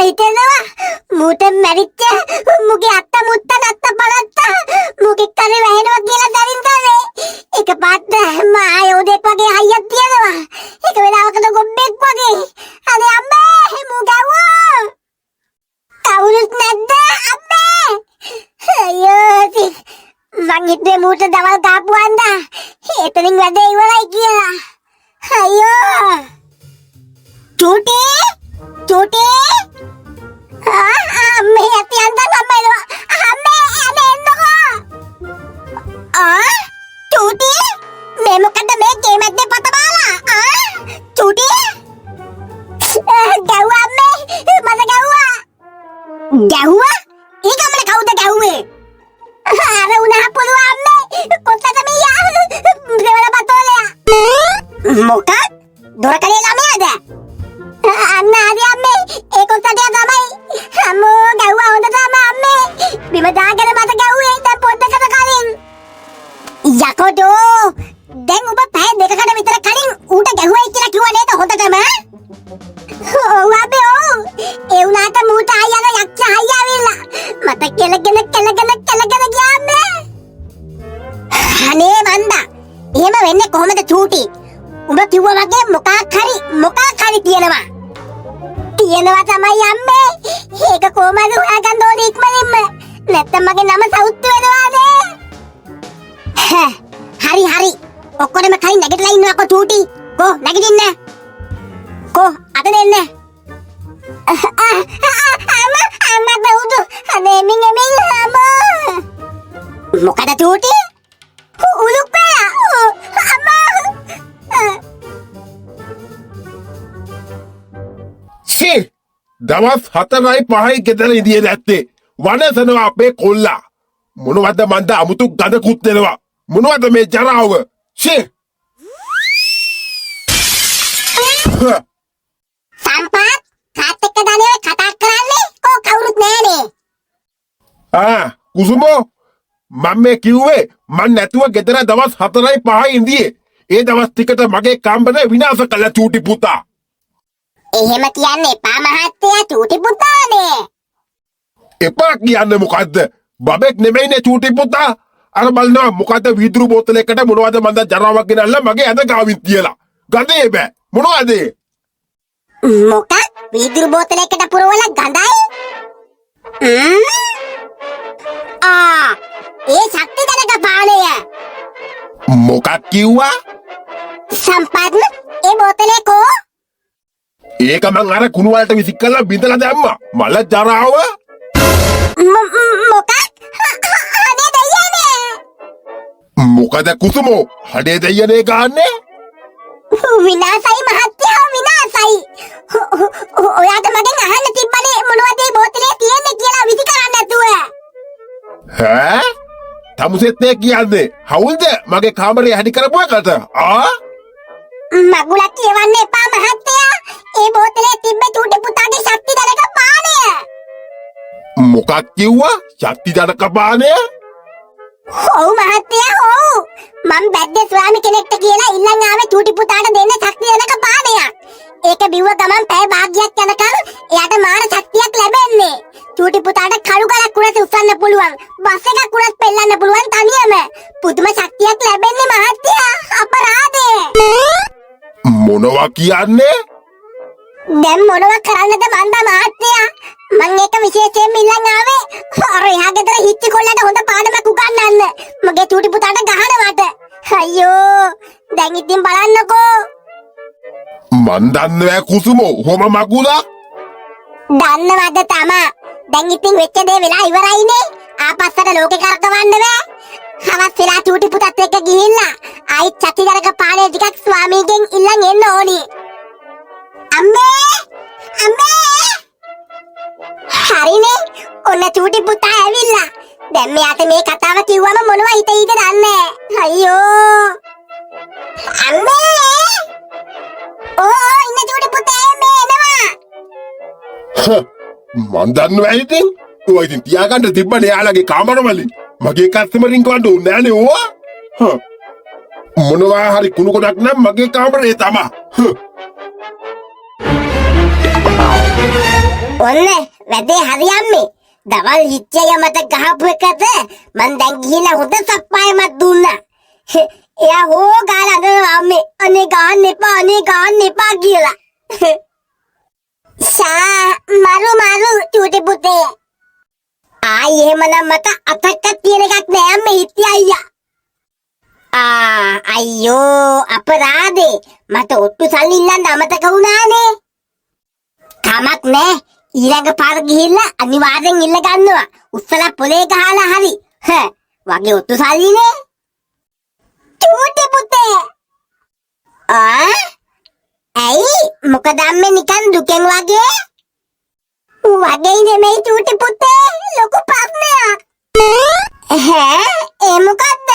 හිතෙනවා මූට මැරිච්ච මුගේ අත්ත මුත්ත නත්ත බලත්ත මුගේ කරේ වැහෙනවා කියලා දැනින් තමයි එක පාට මායෝදෙක් වගේ හයියක් තියෙනවා එක වෙලාවකට ගොම්බෙක් වගේ අනේ අම්මේ මූ ගැව්වා කවුරුත් නැද්ද අම්මේ අයියෝ මං හිතුවේ මූට දවල් කාපුවන්ද එතනින් වැඩේ ඉවරයි කියලා අයියෝ චූටි අම්මේ අතියන්ද අම්මේ අනේ එන්නකෝ චූටි මේ මොකද මේ ගේමක් දෙ පත බාලා චූටි ගැව්වා අම්මේ මම ගැව්වා ඊ ගමන කවුද ගැව්වේ අර උනා පුළුව අම්මේ කොත්තද මීයා දෙවල බතෝලයා මොකක් දොර කලේ ළමයාද අන්න ආදි අම්මේ ඒ කොත්තට තමයි අම්මෝ ගැව්වා හොඳ තමයි අම්මේ බිම දාගෙන මට ගැව්වේ දැන් පොඩ්ඩකට කලින් යකඩෝ දැන් ඔබ පැය දෙකකට විතර කලින් ඌට ගැහුවයි කියලා කිව්වා නේද හොඳටම ඔව් අබේ ඔව් ඒ උනාට මූට ආයන යක්ෂ හයියාවිලා මට කෙලගෙන ගියා අම්මේ අනේ මන්දා එහෙම වෙන්නේ කොහොමද චූටි උඹ කිව්වා වගේ මොකක් හරි තියෙනවා තමයි අම්මේ ඒක කොහමද හොයාගන්න ඕනේ ඉක්මනින්ම නැත්නම් මගේ නම සවුත්තු වෙනවානේ හරි ඔක්කොම කලින් නැගිටලා ඉන්නවකෝ චූටි කෝ නැගිටින්න කෝ අත දෙන්න අම්මා බෞදු අනේ මින් අම්මා මොකද චූටි උලුප්පේ අම්මා දවස් 4යි 5යි ගෙදර ඉඳියේ නැත්තේ වනසනවා අපේ කොල්ලා මොනවද මන්ද අමුතු ගඳකුත් දෙනවා මොනවද මේ ජරාව සම්පත් කාත් එක්ක දනේ කතා කරන්නේ කෝ කවුරුත් නෑනේ කුසුමෝ මම මේ කිව්වේ මන් නැතුව ගෙදර දවස් 4යි 5යි ඉඳියේ ඒ දවස් ටිකට මගේ කාමරේ විනාශ කළා චූටි පුතා එහෙම කියන්න එපා මහත්තයා චූටි පුතානේ එපා කියන්නේ මොකද්ද බබෙක් නෙමෙයිනේ චූටි පුතා අර බලනවා මොකද්ද වීදුරු බෝතලයකට මොනවද මන්ද ජරාවක් ගෙනල්ලා මගේ ඇඳ ගාවින් තියලා ගඳේ බෑ මොනවද මොකක් වීදුරු බෝතලයකට පුරවලා ගඳයි ඒ ශක්ති දනක පානය මොකක් කිව්වා සම්පත් ඒ බෝතලේ කෝ ඒක මං අර කුණු වලට විසික් කරලා බින්දලා දැම්මා මල ජරාව මොකක් හදේ දෙයනේ මොකද කුසුමෝ හදේ දෙයනේ ගහන්නේ විනාසයි මහත්තයා විනාසයි ඔයාට මගෙන් අහන්න තිබ්බනේ මොනවද මේ බෝතලේ තියෙන්නේ කියලා විසි කරන්න නැතුව තමුසෙත් කියන්නේ හවුල්ද මගේ කාමරේ හැදි කරපුව එකට මගුලක් කියවන්න එපා මහත්තයා ඒ බෝතලේ තිබ්බ චූටි පුතාගේ ශක්ති දනක පානය මොකක් කිව්වා ශක්ති දනක පානය ඔව් මහත්තයා ඔව් මම බැද්දේ ස්වාමි කෙනෙක්ට කියලා ඉල්ලන් ආවේ චූටි පුතාට දෙන්න ශක්ති දනක පානයක් ඒක බිව්ව ගමන් පැය භාග්‍යයක් යනකම් එයාට මාන ශක්තියක් ලැබෙන්නේ චූටි පුතාට කළු ගලක් උරට උස්සන්න පුළුවන් බස් එකක් උරට පෙල්ලන්න පුළුවන් තනියම පුදුම ශක්තියක් ලැබෙන්නේ මහත්තයා අපරාධේ මොනවා කියන්නේ දැන් මොනවා කරන්නද මන්ද මහත්තයා මං ඒක විශේෂයෙන් ඉල්ලන් ආවේ අර එහා ගෙදර හිච්චි කොල්ලට හොඳ පාඩමක් උගන්වන්න මගේ චූටි පුතාට ගහනවට අයියෝ දැන් ඉතින් බලන්නකෝ මන් දන්නේ කුසුමෝ හොම මගුලා දන්නවද තමා දැන් ඉතින් වෙච්ච දේ වෙලා ඉවරයිනේ ආපස්සට ලෝකේ කරකවන්න බෑ හවස් වෙලා චූටි පුතත් එක්ක ගිහිල්ලා ආයි චතිදරක පානේ ටිකක් ස්වාමීගෙන් ඉල්ලන් එන්න ඕනි අම්මේ හරිනේ ඔන්න චූටි පුතා ඇවිල්ලා දැන් මෙයාට මේ කතාව කිව්වම මොනවා හිතෙයිද දන්නේ අයියෝ අම්මේ ඉන්න චූටි පුතේ මේ එනවා මන් දන්නවා ඉතින් ඔය ඉතින් තියාගන්න තිබ්බනේ යාළගේ කාමරවලින් මගේ කස්ටමරින් කවන්න ඕනේ නෑනේ ඕවා මොනවා හරි කුණු කොටක් නම් මගේ කාමරේ තමා ඔන්න වැඩේ හරියන්නේ. දවල් හිච්චය මට ගහපු එකට මං දැන් ගිහිල්ලා හොඳ සප්පායමක් දුන්නා. එයා හෝ ගාලා අඬනවා අම්මේ. අනේ ගාන්න එපා කියලා. මරු චූටි පුතේ. ආයි එහෙමනම් මට අතක්ක තියෙන එකක් නෑ අම්මේ හිටි අයියා. අයියෝ අපරාදේ. මට ඔට්ටු සල්ලි ඉල්ලන්න අමතක වුණානේ. කමක් නෑ. ඊළඟ පාර ගිහිල්ලා අනිවාර්යෙන් ඉල්ල ගන්නවා. උස්සලා පොලේ ගහලා හරි. වගේ ඔට්ටු සල්ලිනේ. චූටි පුතේ. ඇයි මොකද අම්මේ නිකන් දුකෙන් වගේ? වගේ නෙමෙයි චූටි පුතේ. ලොකු ප්‍රශ්නයක්. ඒ මොකද්ද?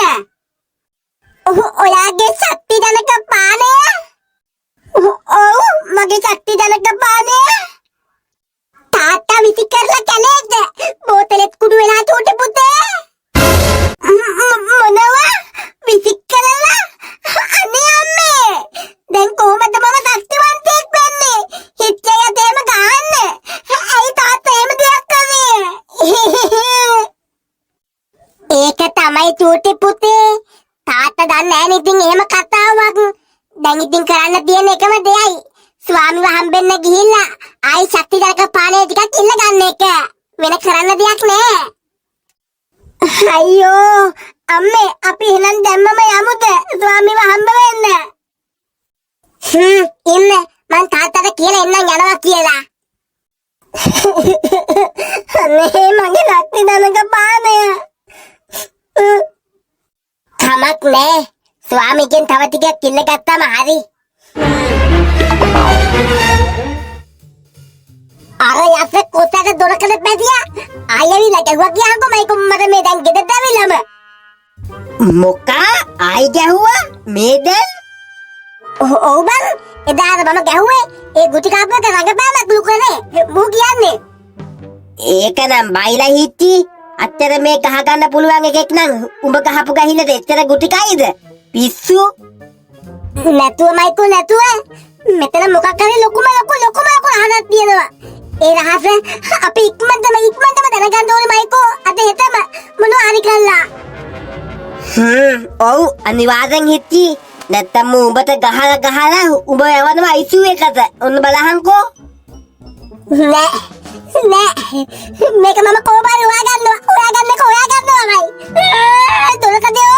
ඔයාගේ ශක්ති ජනක පානය? ඔව් මගේ ශක්ති ජනක පානය. තාත්තා විසි කරලා කැලේද? බෝතලෙත් කුඩු වෙලා චූටි පුතේ. මොනවා? විසි කරලා? අනේ අම්මේ. දැන් කොහොමද මම ශක්තිවන්තයෙක් වෙන්නේ? හිච්චයට එහෙම ගහන්න. ඇයි තාත්තා එහෙම දෙයක් කරේ? ඒක තමයි චූටි පුතේ. තාත්තා දන්නේ නැහැ ඉතින් එහෙම කතාවක්. දැන් ඉතින් කරන්න තියෙන එකම දෙයයි ස්වාමිව හම්බෙන්න ගිහිල්ලා ආයි ශක්ති ජනක පානය ටිකක් ඉල්ල ගන්න එක. වෙන කරන්න දෙයක් නෑ. අයියෝ අම්මේ අපි එහෙනම් දැම්මම යමුද ස්වාමිව හම්බ වෙන්න? ඉන්න මං තාත්තට කියලා එන්නම් යනවා කියලා. අනේ මගේ ශක්ති ජනක පානය. කමක් නෑ. ස්වාමීගෙන් තව ටිකක් ඉල්ල ගත්තාම හරි. අර යස කොටට දොරකඩ පැදියා. ආයෙවිලා ගැහුවා කියන්කො මම කොම්මද මේ දැන් ගෙදරට ඇවිල්ලාම. මොකා ආයි ගැහුවා මේ දැන්? ඔව් බං එදාට මම ගැහුවේ ඒ ගුටි කාපුවක රඟපෑමක් ලු කරේ. මූ කියන්නේ. ඒක නම් බයිලා හිටි. අත්තර මේ ගහ ගන්න පුළුවන් එකෙක් නම් උඹ ගහපු ගහිනද එච්චර ගුටි කයිද? පිස්සු. නැතුව මෙතන මොකක් හරි ලොකුම රහසක් තියෙනවා. ඒ රහස අපි ඉක්මනටම දැනගන්න ඕනේ මයිකෝ. අද හෙටම මොනවා හරි කළා. ඔව් අනිවාර්යෙන් හිටි. නැත්තම් උඹට ගහලා උඹ යවනවා ICU එකට. ඔන්න බලහන්කෝ. නෑ මේක මම කොහොමද හොයාගන්නවයි. දොරකඩේ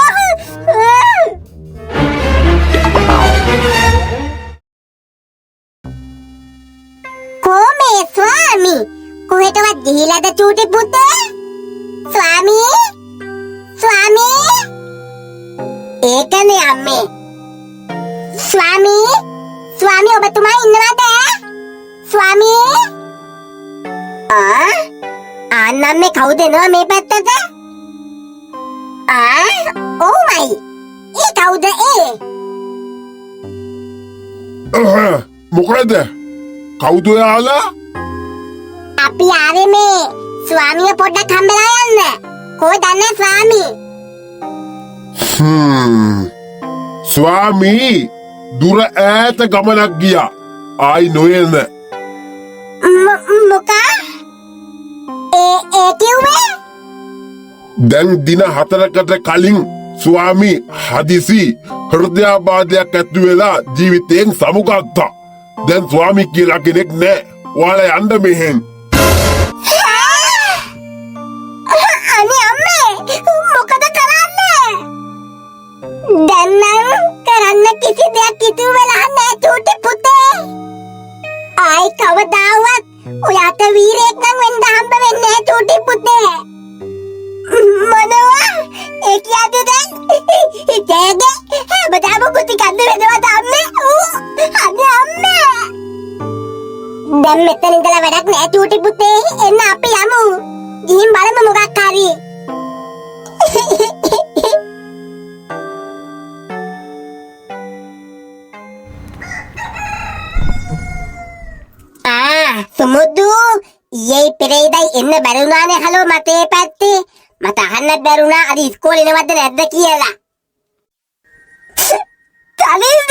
කොමේ ස්වාමී කොහෙටවත් ගිහිලාද චූටි පුතේ? ස්වාමී ඒකනේ අම්මේ. ස්වාමී ඔබතුමා ඉන්නවද? ස්වාමී ආන්නම් මේ කවුද එනවා මේ පැත්තට? ඕමයි ඒ කවුද ඒ? මොකද? කවුද ඔයාලා? අපි ආවේ මේ ස්වාමිය පොඩ්ඩක් හම්බෙලා යන්න. කොහෙද යන්නේ ස්වාමී? ස්වාමී දුර ඈත ගමනක් ගියා. ආයි නොයන්න. මොකා? ඒ කිව්වේ? දැන් දින 4කට කලින් ස්වාමී හදිසි හෘදයාබාධයක් ඇති වෙලා ජීවිතයෙන් සමුගත්තා. දැන් ස්වාමී කියලා කෙනෙක් නෑ. ඔයාලා යන්න මෙහෙන්. අනේ අම්මේ මොකද කරන්නේ? දැන් නම් කරන්න කිසි දෙයක් ඉතුරු වෙලා නෑ චූටි පුතේ. ආයි කවදාවත් ඔයාට වීරයෙක් නම් වෙන්න හම්බ වෙන්නේ නෑ චූටි පුතේ. මොනවා? ඒ කියන්නේ දැන් ඉතේගේ හැමදාම කුටි කන්න වෙනවද අම්මේ? අනේ අම්මේ. දැන් මෙතන ඉඳලා වැඩක් නෑ චූටි පුතේ. එන්න අපි යමු. ගිහින් බලමු මොකක් හරි. සුමුදු ඊයේ පෙරේදයි එන්න බැරුණානේ හලෝ මතේ පැත්තේ. මට අහන්නත් බැරුණා අද ඉස්කෝලේ එනවද නැද්ද කියලා. තලින්ද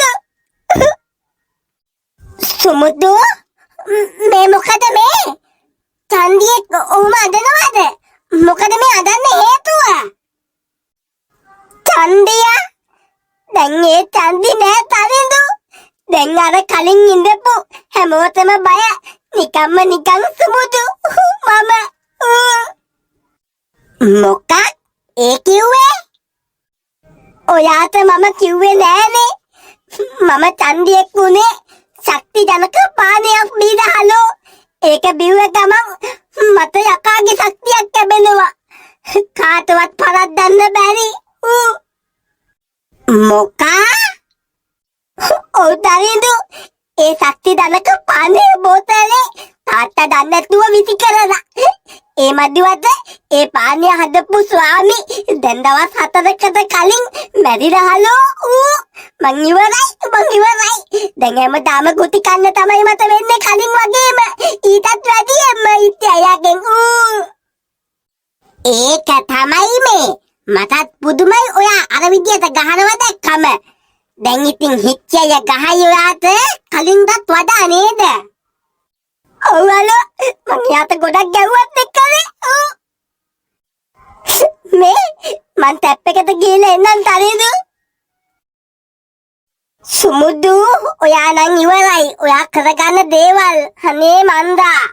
සුමුදු මේ මොකද මේ? චන්දියේ ඔහොම අඬනවද? මොකද මේ අඬන්න හේතුව? චන්දිය දැන් ඒ චන්දි නෑ තරිඳු. දැන් අර කලින් ඉඳපු හැමෝටම බය නිකන් සුමුදු මම මොකක් ඒ කිව්වේ? ඔයාට මම කිව්වේ නෑනේ. මම චන්දියෙක් උනේ ශක්ති ජනක පානයක් බීදහලෝ. ඒක බිව්ව ගමන් මට යකාගේ ශක්තියක් ලැබෙනවා. කාටවත් පරද්දන්න බැරි. මොකා? ඔව් තරිඳු. ඒ ශක්ති ජනක පානේ බෝතලේ තාත්තා දන්නේ නැතුව විසි කරලා. ඒ මදිවට ඒ පානය හදපු ස්වාමි දැන් දවස් 4කට කලින් මැරිලාලෝ. මං ඉවරයි. දැන් හැමදාම ගුටි කන්න තමයි මට වෙන්නේ කලින් වගේම. ඊටත් වැඩියෙන්ම ඉතියාගෙන් ඒක තමයි මේ. මටත් පුදුමයි ඔයා අර විදියට ගහනවා දැක්කම. දැන් ඉතින් හිච්චය ගහයි ඔයාට කලින්ටත් වඩා නේද? ඔව් අලෝ මං යාට ගොඩක් ගැව්වත් එක්කනේ. මේ මං ටැප් එකට ගිහලා එන්නම් තරිඳු. සුමුදු ඔයා නම් ඉවරයි. ඔයා කරගන්න දේවල් අනේ මන්දා.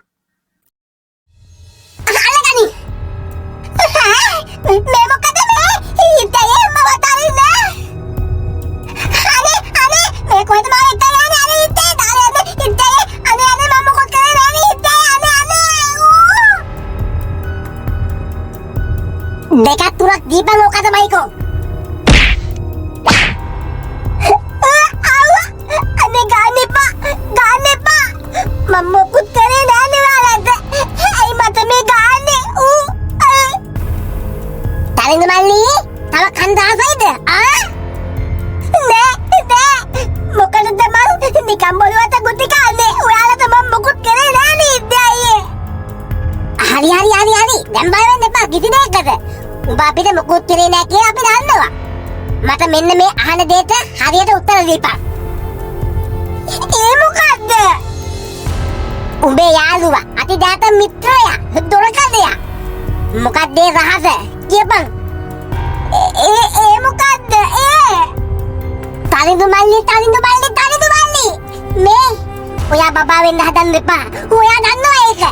අහලගනි. මේ මොකද මේ? හිතේ මම තරිඳ. අනේ මේ කොහෙද මම එක්ක යන්නේ? අනේ හිතේ දාලා හිතේ අනේ මම මොකද කරන්නේ? අනේ හිතේ අනේ දෙකක් තුනක් දීපන් මොකද මයිකෝ? අනේ ගන්න එපා. මම මොකුත් කරේ නෑනේ ඔයාලට. ඇයි මට මේ ගන්නේ? තරිඳු මල්ලි තව කන්දාසයිද? නෑ මොකටද මං නිකන් බොරුවට ගුටි කන්නේ? ඔයාලට මම මොකුත් කරේ නෑනේ ඉද්දේ. හරි දැන් බය වෙන්න එපා කිසි දෙයකට. උඹ අපිට මොකුත් කරේ නෑ කියලා අපි දන්නවා. මට මෙන්න මේ අහන දෙයට හරියට උත්තර දීපන්. ඒ මොකද්ද? උඹේ යාළුවා අතිජාත මිත්‍රයා දොරකඩයා. මොකක්ද ඒ රහස? කියපන්. ඒ මොකද්ද? තරිඳු මල්ලි මේ ඔයා බබා වෙන්න හදන්න එපා. ඔයා දන්නවා ඒක.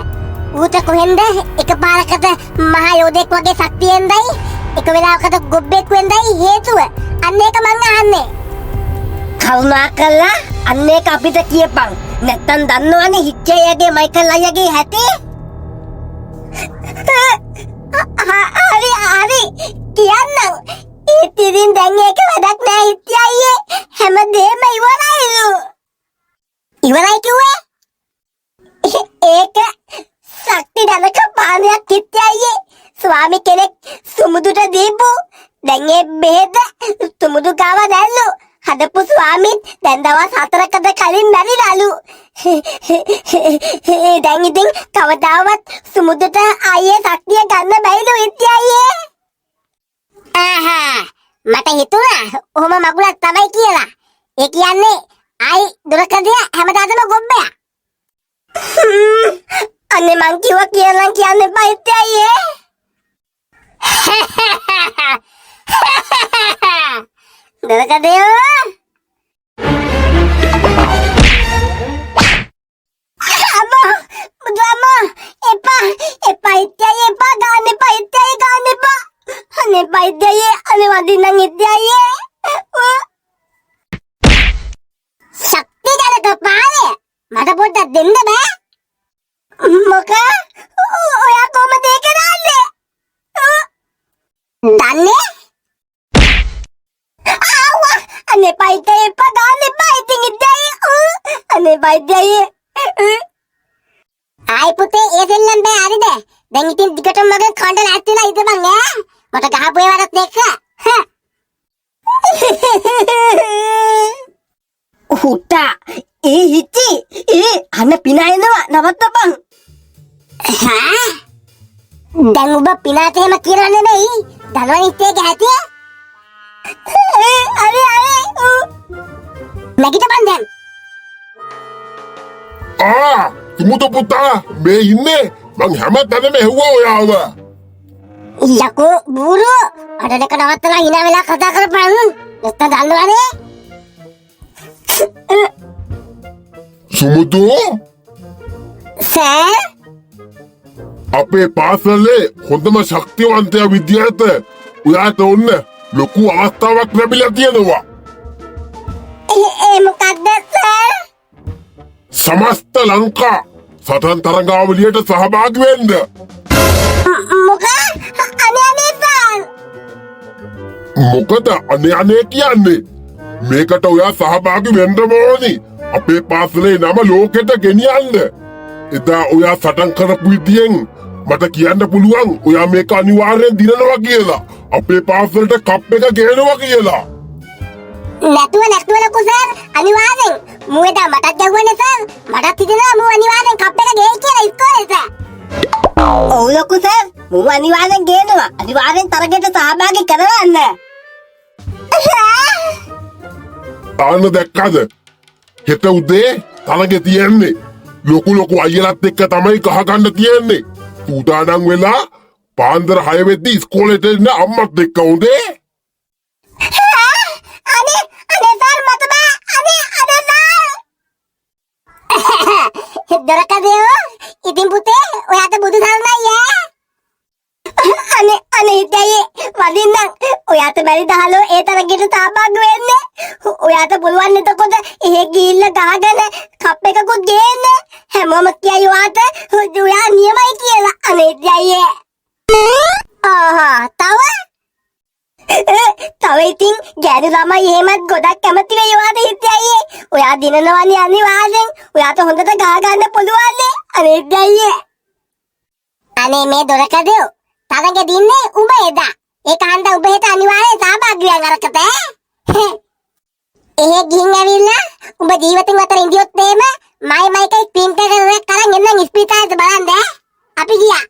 ඌට කොහෙන්ද එකපාරකට මහා යෝධෙක් වගේ ශක්තියෙන්දයි එක වෙලාවකට ගොබ්බෙක් වෙන්නයි හේතුව. අන්න ඒක මං අහන්නේ. කරුණාකරලා අන්න ඒක අපිට කියපන්. නැත්තම් දන්නවනේ හිච්චයගේ මයිකල් අයියාගේ හැටි. හරි කියන්නම්. ඉතින් දැන් ඒක වැඩක් නෑ හිච්චි අයියේ. හැමදේම ඉවරයිලු. ඉවරයි කිව්වේ? ඒක ශක්ති ජනක පානයක් හිච්චි අයියේ. ස්වාමි කෙනෙක් සුමුදුට දීපු. දැන් ඒ බෙහෙත සුමුදු ගාව දැල්ලු. හදපු ස්වාමීත් දැන් දවස් 4කට කලින් මැරිලාලු. දැන් ඉතින් කවදාවත් සුමුදුට ආයේ ශක්තිය ගන්න බැයිලු හිච්චි අයියේ. මට හිතුණා ඔහොම මගුලක් තමයි කියලා. ඒ කියන්නේ ආයි දුරකඩිය හැමදාටම ගොබ්බයා. අනේ මං කිව්වා කියලා කියන්න එපා හිච්චි අයියේ. දුරකඩිය අම්මා එපා හිච්චි අයියේ එපා ගන්න එපා හිච්චි අයියේ ගන්න එපා. අනේ හිච්චි අයියේ අනේ වදින්නම් හිච්චි අයියේ. ශක්ති ජනක පානේ මට පොඩ්ඩක් දෙන්න බෑ? මොක? ඔයා කොහමද ඒක දන්නේ? දන්නේ? අනේ හිච්චි අයියේ එපා ගන්න එපා ඉතින් හිච්චි අයියේ. අනේ හිච්චි අයියේ. ආයි පුතේ ඒ දෙල්ලන් බෑ හරිද? දැන් ඉතින් දිගටම මගෙන් කණ්ඩ නැත්තිලා ඉඳපන් ඈ. මට ගහපු ඒවාට දෙක. උට්ටා ඒ හිටි අන්න පිනායනවා නවත්තපන්. දැන් ඔබ පිනාට එහෙම කියලා නෙමෙයි. ධනවනිත්තේ ගැතිය. අरे නැගිටපන් දැන්. සුමුදු පුතා මේ ඉන්නේ මං හැමතැනම හෙව්වා ඔයාව. යකෝ බූරු අඩ දෙක නවත්තලා hina වෙලා කතා කරපන්. නැත්නම් දන්නවනේ. සුමුදු සර් අපේ පාසලේ හොඳම ශක්තිවන්තයා විදියට ඔයාට ඔන්න ලොකු අවස්ථාවක් ලැබිලා තියෙනවා. ඒ මොකක්ද සර්? සමස්ත ලංකා සටන් තරගාවලියට සහභාගී වෙන්න. මොකක්? අනේ සර්. මොකද අනේ කියන්නේ? මේකට ඔයා සහභාගී වෙන්න ඕනි. අපේ පාසලේ නම ලෝකෙට ගෙනියන්න. එදා ඔයා සටන් කරපු විදියෙන් මට කියන්න පුළුවන් ඔයා මේක අනිවාර්යෙන් දිනනවා කියලා. අපේ පාසලට කප් එක ගේනවා කියලා. නැතුව ලොකු සර් අනිවාර්යෙන් මූ එදා මටත් ගැහුවනේ සර්. මටත් හිතෙනවා මූ අනිවාර්යෙන් කප් එක ගේයි කියලා ඉස්කෝලේ සර්. ඔව් ලොකු සර් මූ අනිවාර්යෙන් ගේනවා. අනිවාර්යෙන් තරගෙට සහභාගී කරවන්න. ආන්න දැක්කද? හෙට උදේ තරගෙ තියෙන්නේ. ලොකු අයියලත් එක්ක තමයි ගහගන්න තියෙන්නේ. සූදානම් වෙලා පාන්දර 6 වෙද්දි ඉස්කෝලේට එන්න අම්මත් එක්ක උදේ. අනේ සර් මට බෑ. අනේ සර්. දොරකඩේ ඉතින් පුතේ ඔයාට බුදු සරණයි ඈ. අනේ ඉතයේ වදින්නම් ඔයාට බැරි දහලෝ ඒ තරගෙට සහභාගී වෙන්න. ඔයාට පුළුවන් එතකොට එහෙ ගිහිල්ලා ගහගෙන කප් එකකුත් ගේන්න. හැමෝම කියයි ඔයාට ඔයා නියමයි කියලා. අනේ ඉතයේ. තව ඉතින් ගෑනු ළමයි එහෙමත් ගොඩක් කැමති වෙයි ඔයාට ඉතයේ. ඔයා දිනනවනේ අනිවාර්යෙන්. ඔයාට හොඳට ගහ ගන්න පුළුවන්. අනේ ඉතයේ. අනේ මේ දොරකඩේ තරගෙ දින්නේ උඹ එදා. ඒක හන්ද උඹ හෙට අනිවාර්යෙන් සහභාගී වෙන්න අරකට ඈ. එහෙ ගිහින් ඇවිල්ලා උඹ ජීවිතින් අතර ඉඳියොත් එහෙම මයිකයි ක්‍රීම් එකක් අරන් එන්නම් ඉස්පිතාලෙට බලන්න ඈ. අපි ගියා.